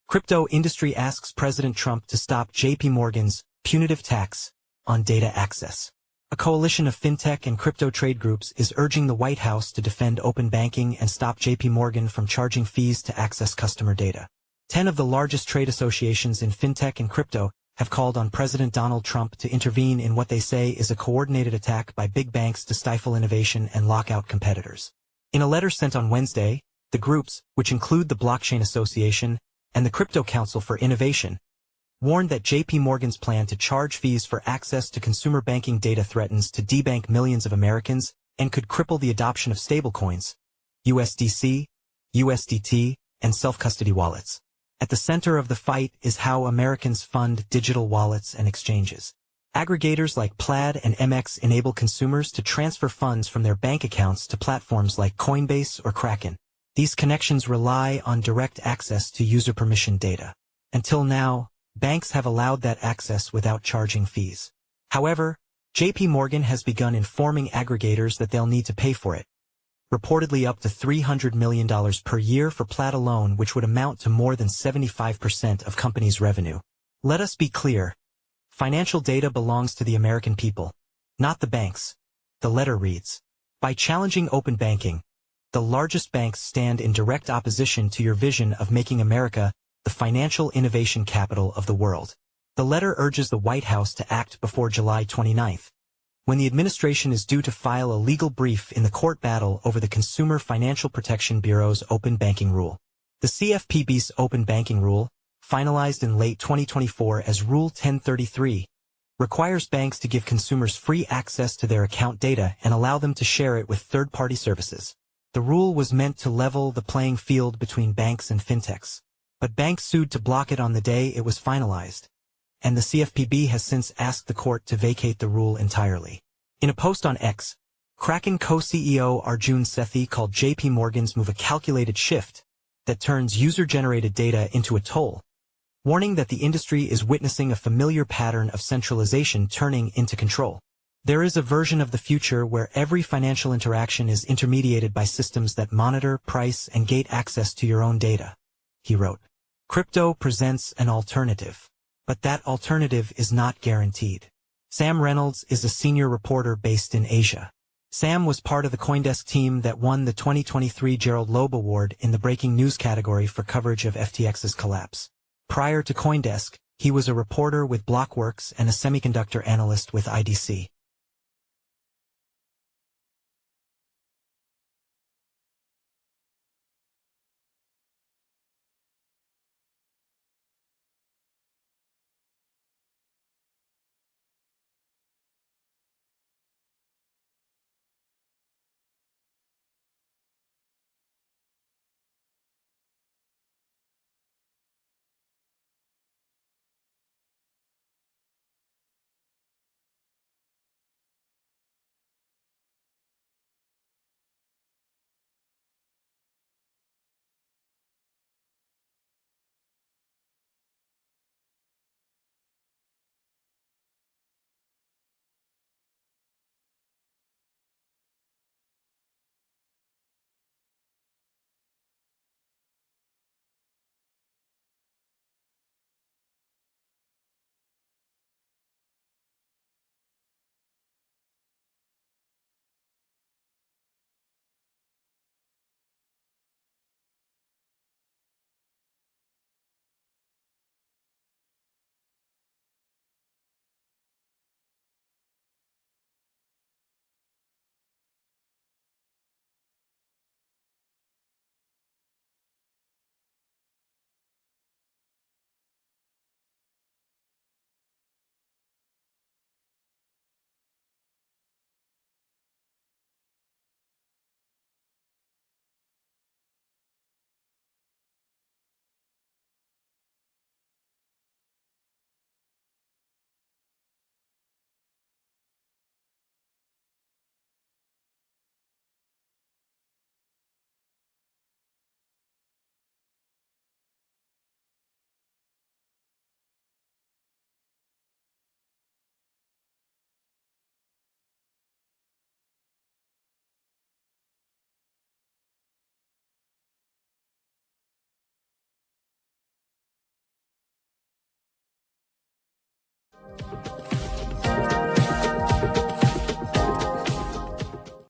Crypto industry asks President Trump to stop JPMorgan's punitive tax on data access. A coalition of fintech and crypto trade groups is urging the White House to defend open banking and stop JPMorgan from charging fees to access customer data. 10 of the largest trade associations in fintech and crypto have called on President Donald Trump to intervene in what they say is a coordinated attack by big banks to stifle innovation and lock out competitors. In a letter sent on Wednesday, the groups, which include the Blockchain Association and the Crypto Council for Innovation, warned that JPMorgan's plan to charge fees for access to consumer banking data threatens to debank millions of Americans and could cripple the adoption of stablecoins, USDC, USDT, and self-custody wallets. At the center of the fight is how Americans fund digital wallets and exchanges. Aggregators like Plaid and MX enable consumers to transfer funds from their bank accounts to platforms like Coinbase or Kraken. These connections rely on direct access to user permission data. Until now, banks have allowed that access without charging fees. However, JPMorgan has begun informing aggregators that they'll need to pay for it, reportedly up to $300 million per year for Plaid alone, which would amount to more than 75% of companies' revenue. Let us be clear. Financial data belongs to the American people, not the banks. The letter reads, by challenging open banking, the largest banks stand in direct opposition to your vision of making America the financial innovation capital of the world. The letter urges the White House to act before July 29th, when the administration is due to file a legal brief in the court battle over the Consumer Financial Protection Bureau's open banking rule. The CFPB's open banking rule, finalized in late 2024 as Rule 1033, requires banks to give consumers free access to their account data and allow them to share it with third-party services. The rule was meant to level the playing field between banks and fintechs, but banks sued to block it on the day it was finalized, and the CFPB has since asked the court to vacate the rule entirely. In a post on X, Kraken co-CEO Arjun Sethi called JPMorgan's move a calculated shift that turns user-generated data into a toll, warning that the industry is witnessing a familiar pattern of centralization turning into control. There is a version of the future where every financial interaction is intermediated by systems that monitor, price, and gate access to your own data, he wrote. Crypto presents an alternative, but that alternative is not guaranteed. Sam Reynolds is a senior reporter based in Asia. Sam was part of the CoinDesk team that won the 2023 Gerald Loeb Award in the breaking news category for coverage of FTX's collapse. Prior to CoinDesk, he was a reporter with Blockworks and a semiconductor analyst with IDC.